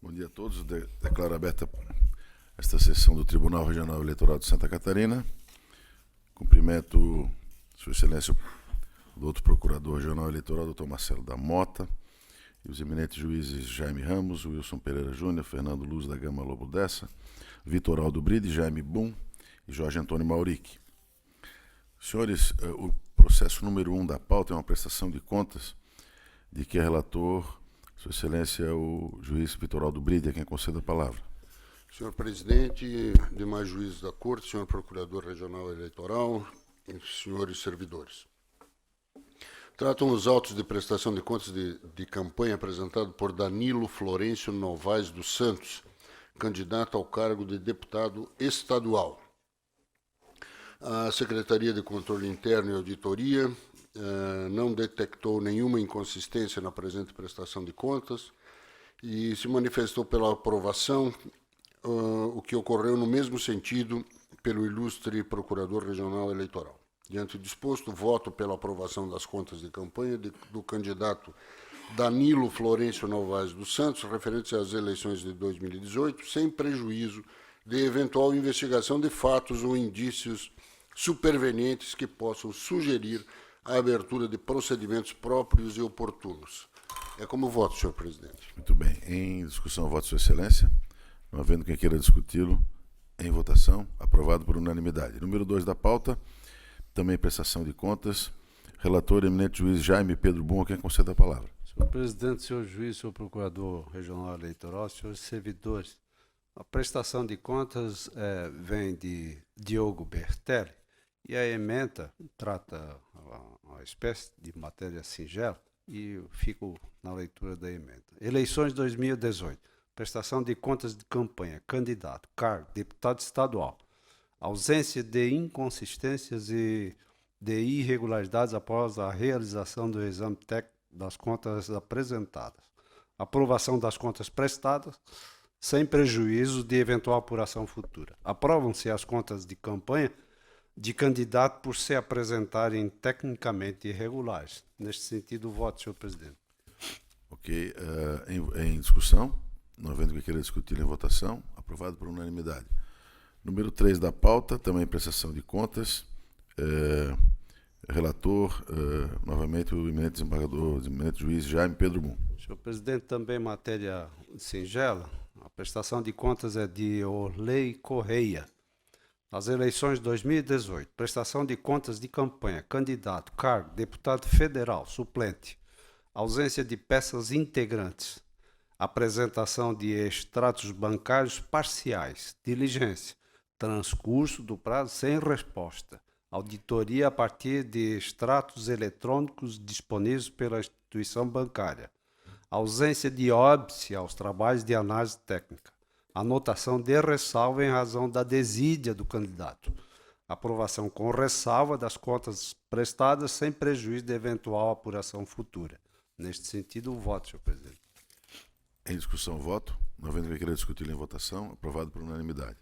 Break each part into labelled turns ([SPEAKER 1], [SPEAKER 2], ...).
[SPEAKER 1] Bom dia a todos. Declaro aberta esta sessão do Tribunal Regional Eleitoral de Santa Catarina. Cumprimento Sua Excelência, o doutor Procurador Regional Eleitoral, doutor Marcelo da Mota, e os eminentes juízes Jaime Ramos, Wilson Pereira Júnior, Fernando Luz da Gama Lobo Dessa, Vitor Aldo Bride, Jaime Bum e Jorge Antônio Mauric. Senhores, o processo número 1 da pauta é uma prestação de contas de que é relator Sua Excelência o juiz Vitor Aldo Bride, a quem concede a palavra.
[SPEAKER 2] Senhor presidente, demais juízes da Corte, senhor Procurador Regional Eleitoral, senhores servidores. Tratam os autos de prestação de contas de campanha apresentado por Danilo Florencio Novaes dos Santos, candidato ao cargo de deputado estadual. A Secretaria de Controle Interno e Auditoria não detectou nenhuma inconsistência na presente prestação de contas e se manifestou pela aprovação, o que ocorreu no mesmo sentido pelo ilustre Procurador Regional Eleitoral. Diante do disposto, voto pela aprovação das contas de campanha do candidato Danilo Florencio Novaes dos Santos, referentes às eleições de 2018, sem prejuízo de eventual investigação de fatos ou indícios supervenientes que possam sugerir a abertura de procedimentos próprios e oportunos. É como voto, senhor presidente.
[SPEAKER 1] Muito bem. Em discussão, voto Sua Excelência. Não havendo quem queira discuti-lo, em votação, aprovado por unanimidade. Número 2 da pauta, também prestação de contas. Relator, eminente juiz Jaime Pedro Bum, a quem concede a palavra.
[SPEAKER 3] Senhor presidente, senhor juiz, senhor procurador regional eleitoral, senhores servidores, a prestação de contas vem de Diogo Bertelli e a ementa trata uma espécie de matéria singela e eu fico na leitura da ementa. Eleições 2018. Prestação de contas de campanha, candidato, cargo, deputado estadual. Ausência de inconsistências e de irregularidades após a realização do exame técnico das contas apresentadas. Aprovação das contas prestadas, sem prejuízo de eventual apuração futura. Aprovam-se as contas de campanha de candidato por se apresentarem tecnicamente irregulares. Neste sentido, voto, senhor presidente.
[SPEAKER 1] Ok. Em discussão, não havendo quem queira discutir em votação, aprovado por unanimidade. Número 3 da pauta, também prestação de contas. Relator, novamente, o eminente desembargador, o eminente juiz Jaime Pedro Bum.
[SPEAKER 3] Senhor presidente, também matéria singela. A prestação de contas é de Orley Correia. As eleições 2018, prestação de contas de campanha, candidato, cargo, deputado federal, suplente, ausência de peças integrantes, apresentação de extratos bancários parciais, diligência, transcurso do prazo sem resposta, auditoria a partir de extratos eletrônicos disponíveis pela instituição bancária, ausência de óbice aos trabalhos de análise técnica, anotação de ressalva em razão da desídia do candidato, aprovação com ressalva das contas prestadas sem prejuízo de eventual apuração futura. Neste sentido, o voto, senhor presidente.
[SPEAKER 1] Em discussão, voto. Não havendo quem queira discutir em votação, aprovado por unanimidade.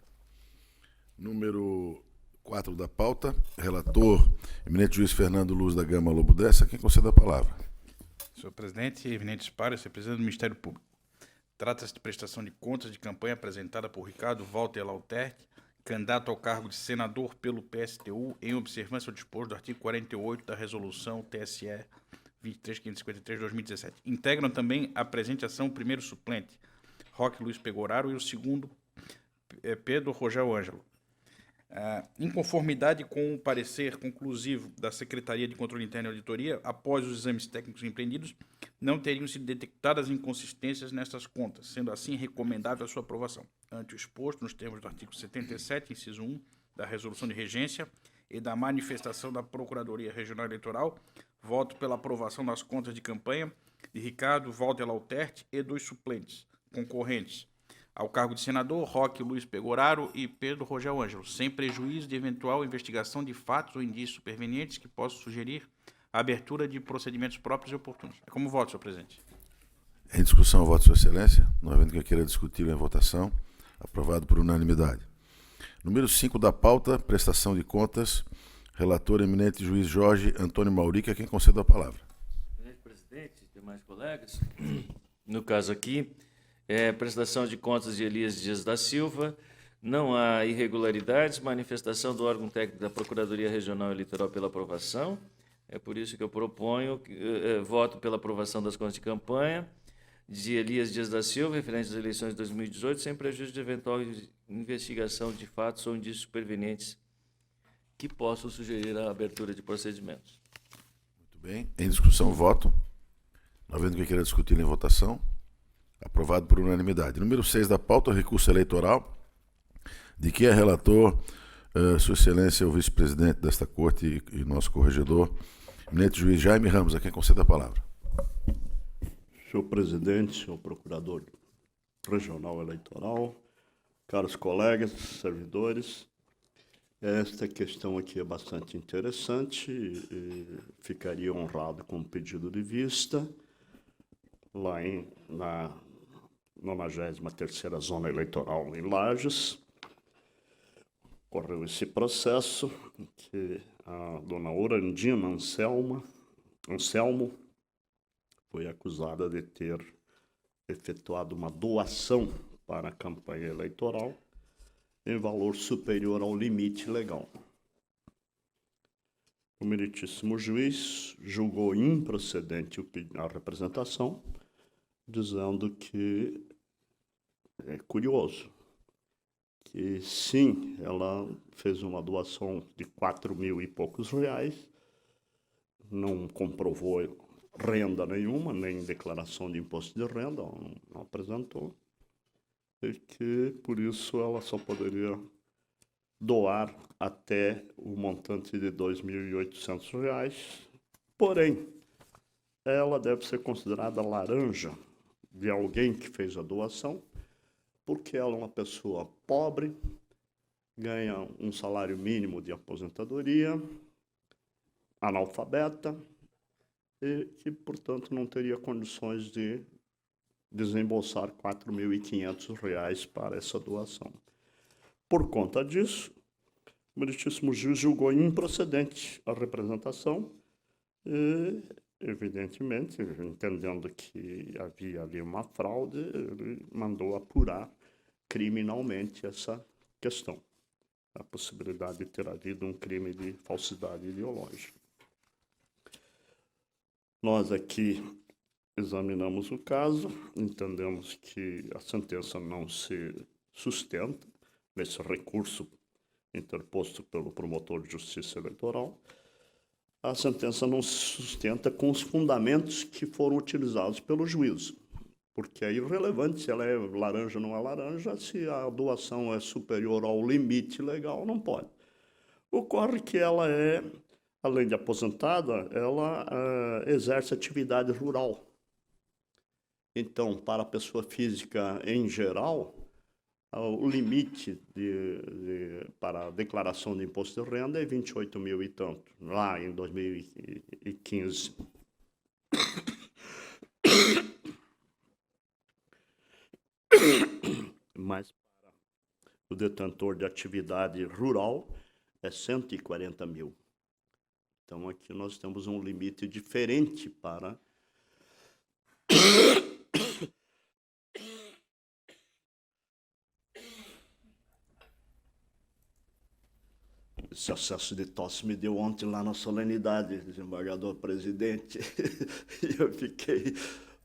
[SPEAKER 1] Número 4 da pauta, relator, eminente juiz Fernando Luz da Gama Lobo Dessa, quem concede a palavra.
[SPEAKER 4] Senhor presidente, eminentes pares, representante do Ministério Público. Trata-se de prestação de contas de campanha apresentada por Ricardo Walter Lauterti, candidato ao cargo de senador pelo PSTU, em observância ao disposto do artigo 48 da Resolução TSE 23.553/2017. Integram também a presente ação o primeiro suplente, Roque Luiz Pegoraro, e o segundo, Pedro Rogel Ângelo. Em conformidade com o parecer conclusivo da Secretaria de Controle Interno e Auditoria, após os exames técnicos empreendidos, não teriam sido detectadas inconsistências nestas contas, sendo assim recomendável a sua aprovação. Ante o exposto, nos termos do artigo 77, inciso 1, da Resolução de Regência e da manifestação da Procuradoria Regional Eleitoral, voto pela aprovação das contas de campanha de Ricardo Walter Lauterti e dos suplentes concorrentes ao cargo de senador, Roque Luiz Pegoraro e Pedro Rogel Ângelo, sem prejuízo de eventual investigação de fatos ou indícios supervenientes que possam sugerir a abertura de procedimentos próprios e oportunos. É como voto, senhor presidente.
[SPEAKER 1] Em discussão, voto Sua Excelência. Não havendo quem queira discutir em votação, aprovado por unanimidade. Número 5 da pauta, prestação de contas. Relator, eminente juiz Jorge Antônio Mauric, a quem concedo a palavra.
[SPEAKER 5] Presidente, demais colegas, no caso aqui, Prestação de contas de Elias Dias da Silva. Não há irregularidades. Manifestação do órgão técnico da Procuradoria Regional Eleitoral pela aprovação. É por isso que eu proponho, voto pela aprovação das contas de campanha de Elias Dias da Silva, referente às eleições de 2018, sem prejuízo de eventual investigação de fatos ou indícios supervenientes que possam sugerir a abertura de procedimentos.
[SPEAKER 1] Muito bem. Em discussão, voto. Não havendo quem queira discutir em votação. Aprovado por unanimidade. Número 6 da pauta, recurso eleitoral, de que é relator, Sua Excelência, o vice-presidente desta corte e nosso corregedor, eminente juiz Jaime Ramos, a quem concede a palavra.
[SPEAKER 6] Senhor presidente, senhor procurador regional eleitoral, caros colegas, servidores, esta questão aqui é bastante interessante e ficaria honrado com o pedido de vista. Lá na 93ª Zona Eleitoral em Lages, ocorreu esse processo que a dona Orandina Anselmo foi acusada de ter efetuado uma doação para a campanha eleitoral em valor superior ao limite legal. O meritíssimo juiz julgou improcedente a representação, dizendo que é curioso, que sim, ela fez uma doação de 4.000 e poucos reais, não comprovou renda nenhuma, nem declaração de imposto de renda, não apresentou, e que, por isso, ela só poderia doar até o montante de R$ 2.800. Porém, ela deve ser considerada laranja de alguém que fez a doação, porque ela é uma pessoa pobre, ganha um salário mínimo de aposentadoria, analfabeta, e que, portanto, não teria condições de desembolsar R$ 4.500 para essa doação. Por conta disso, o meritíssimo juiz julgou improcedente a representação e, evidentemente, entendendo que havia ali uma fraude, ele mandou apurar criminalmente essa questão, a possibilidade de ter havido um crime de falsidade ideológica. Nós aqui examinamos o caso, entendemos que a sentença não se sustenta nesse recurso interposto pelo promotor de justiça eleitoral. A sentença não se sustenta com os fundamentos que foram utilizados pelo juiz, porque é irrelevante se ela é laranja ou não é laranja, se a doação é superior ao limite legal, não pode. Ocorre que ela é, além de aposentada, ela exerce atividade rural. Então, para a pessoa física em geral, o limite para a declaração de imposto de renda é 28 mil e tanto, lá em 2015. Mas para o detentor de atividade rural é 140 mil. Então, aqui nós temos um limite diferente para esse acesso de tosse me deu ontem lá na solenidade, desembargador presidente, e eu fiquei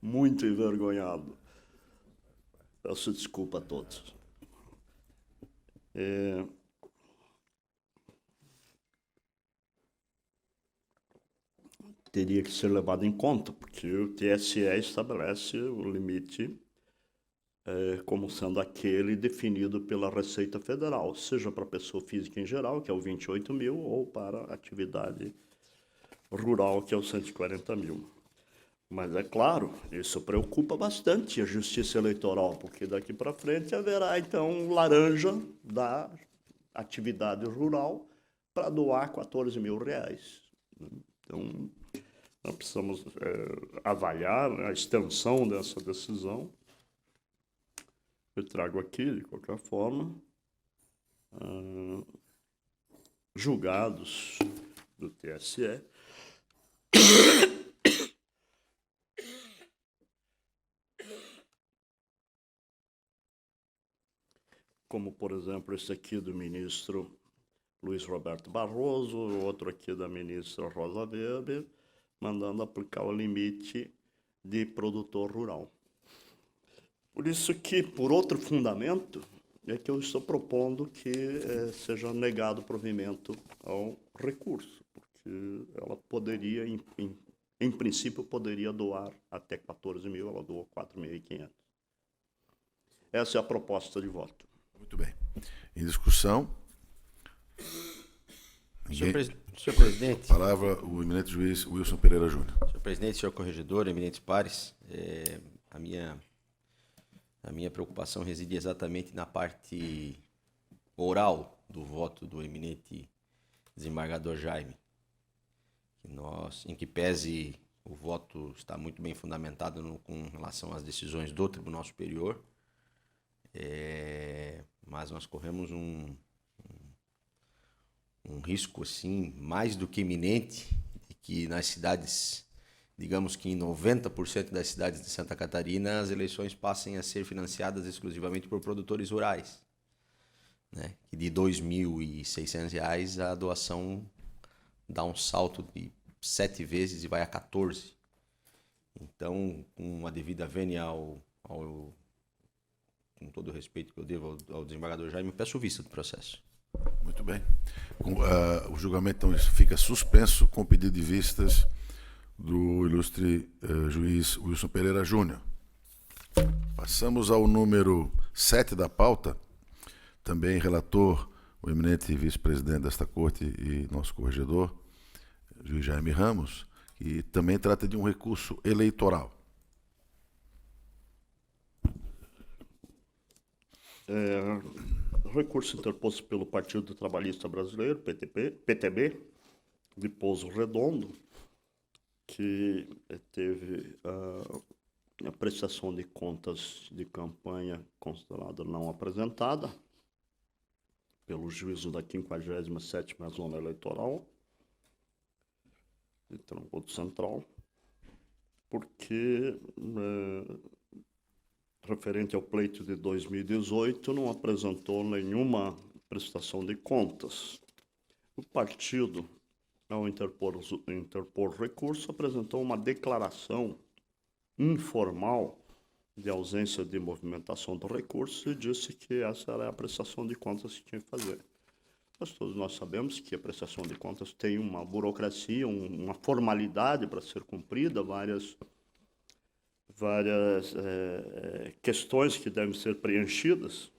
[SPEAKER 6] muito envergonhado. Peço desculpa a todos. Teria que ser levado em conta, porque o TSE estabelece o limite como sendo aquele definido pela Receita Federal, seja para a pessoa física em geral, que é o 28 mil, ou para a atividade rural, que é o 140 mil. Mas, é claro, isso preocupa bastante a Justiça Eleitoral, porque daqui para frente haverá, então, laranja da atividade rural para doar 14 mil reais. Então, nós precisamos avaliar a extensão dessa decisão. Eu trago aqui, de qualquer forma, julgados do TSE, como, por exemplo, esse aqui do ministro Luiz Roberto Barroso, outro aqui da ministra Rosa Weber, mandando aplicar o limite de produtor rural. Por isso que, por outro fundamento, é que eu estou propondo que seja negado o provimento ao recurso, porque ela poderia, em princípio, poderia doar até 14 mil, ela doou 4.500. Essa é a proposta de voto.
[SPEAKER 1] Muito bem. Em discussão.
[SPEAKER 7] Senhor presidente,
[SPEAKER 1] Palavra o eminente juiz Wilson Pereira Júnior.
[SPEAKER 7] senhor presidente, senhor corregedor, eminentes pares, a minha preocupação reside exatamente na parte oral do voto do eminente desembargador Jaime. Em que pese o voto está muito bem fundamentado com relação às decisões do Tribunal Superior, mas nós corremos um risco assim, mais do que iminente, de que nas cidades, digamos que em 90% das cidades de Santa Catarina, as eleições passem a ser financiadas exclusivamente por produtores rurais, né? Que de R$ 2.600 a doação dá um salto de 7 vezes e vai a 14. Então, com a devida vênia com todo o respeito que eu devo ao desembargador Jaime, eu peço vista do processo.
[SPEAKER 1] Muito bem. O julgamento então fica suspenso com pedido de vistas do ilustre juiz Wilson Pereira Júnior. Passamos ao número 7 da pauta, também relator, o eminente vice-presidente desta corte e nosso corregedor, juiz Jaime Ramos, que também trata de um recurso eleitoral.
[SPEAKER 6] Recurso interposto pelo Partido Trabalhista Brasileiro, PTB, de Pouso Redondo, que teve a prestação de contas de campanha considerada não apresentada pelo juízo da 57ª Zona Eleitoral de Trombudo Central, porque referente ao pleito de 2018, não apresentou nenhuma prestação de contas. O partido, ao interpor recurso, apresentou uma declaração informal de ausência de movimentação do recurso e disse que essa era a prestação de contas que tinha que fazer. Mas todos nós sabemos que a prestação de contas tem uma burocracia, uma formalidade para ser cumprida, várias questões que devem ser preenchidas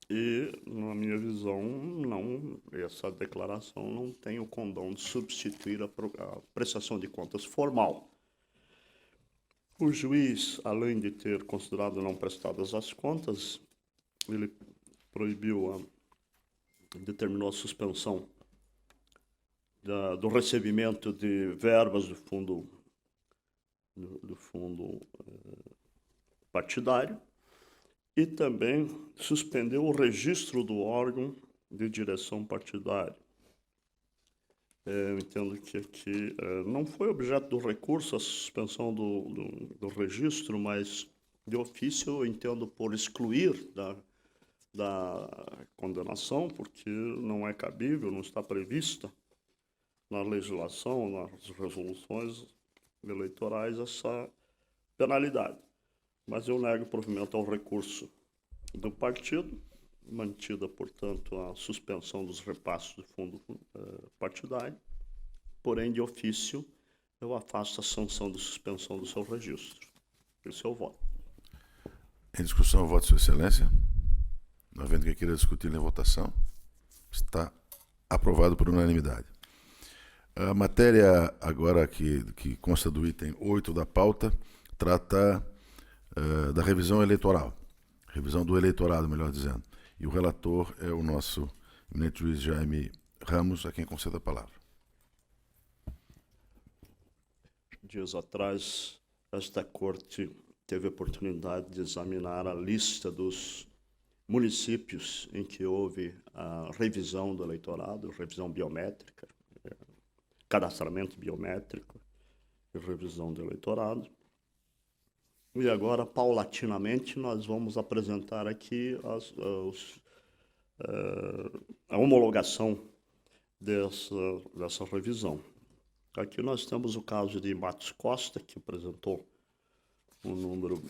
[SPEAKER 6] e, na minha visão, essa declaração não tem o condão de substituir a prestação de contas formal. O juiz, além de ter considerado não prestadas as contas, ele determinou a suspensão do recebimento de verbas do fundo partidário e também suspendeu o registro do órgão de direção partidária. Eu entendo que aqui não foi objeto do recurso a suspensão do registro, mas de ofício eu entendo por excluir da condenação, porque não é cabível, não está prevista na legislação, nas resoluções eleitorais essa penalidade. Mas eu nego o provimento ao recurso do partido, mantida, portanto, a suspensão dos repasses do fundo partidário, porém, de ofício, eu afasto a sanção de suspensão do seu registro. Esse é o voto.
[SPEAKER 1] Em discussão, voto, Sua Excelência. Não havendo quem queira discutir em votação, está aprovado por unanimidade. A matéria agora que consta do item 8 da pauta trata da revisão eleitoral. Revisão do eleitorado, melhor dizendo. E o relator é o nosso eminente juiz Jaime Ramos, a quem concedo a palavra.
[SPEAKER 6] Dias atrás, esta corte teve a oportunidade de examinar a lista dos municípios em que houve a revisão do eleitorado, revisão biométrica, cadastramento biométrico e revisão do eleitorado. E agora, paulatinamente, nós vamos apresentar aqui a homologação dessa revisão. Aqui nós temos o caso de Matos Costa, que apresentou um número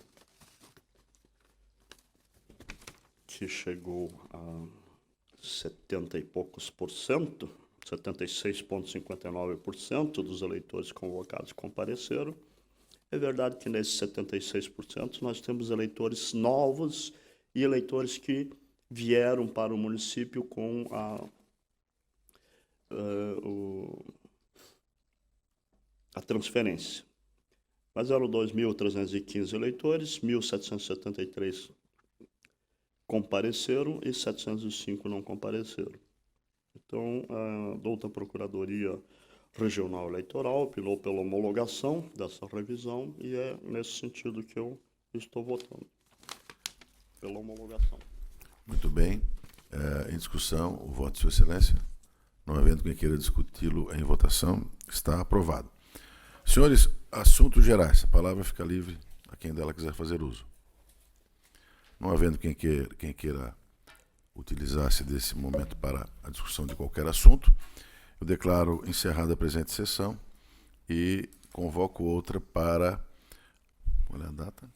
[SPEAKER 6] que chegou a 70 e poucos por cento, 76,59% dos eleitores convocados compareceram. É verdade que nesses 76% nós temos eleitores novos e eleitores que vieram para o município com a transferência. Mas eram 2.315 eleitores, 1.773 compareceram e 705 não compareceram. Então, a douta Procuradoria Regional Eleitoral optou pela homologação dessa revisão e é nesse sentido que eu estou votando, pela homologação.
[SPEAKER 1] Muito bem. Em discussão, o voto de Sua Excelência. Não havendo quem queira discuti-lo em votação, está aprovado. Senhores, assuntos gerais. A palavra fica livre a quem dela quiser fazer uso. Não havendo quem queira utilizar-se desse momento para a discussão de qualquer assunto, eu declaro encerrada a presente sessão e convoco outra para... Qual é a data?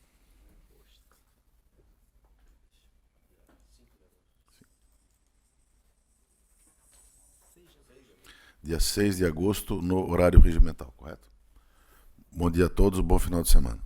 [SPEAKER 1] Dia 6 de agosto, no horário regimental, correto? Bom dia a todos, bom final de semana.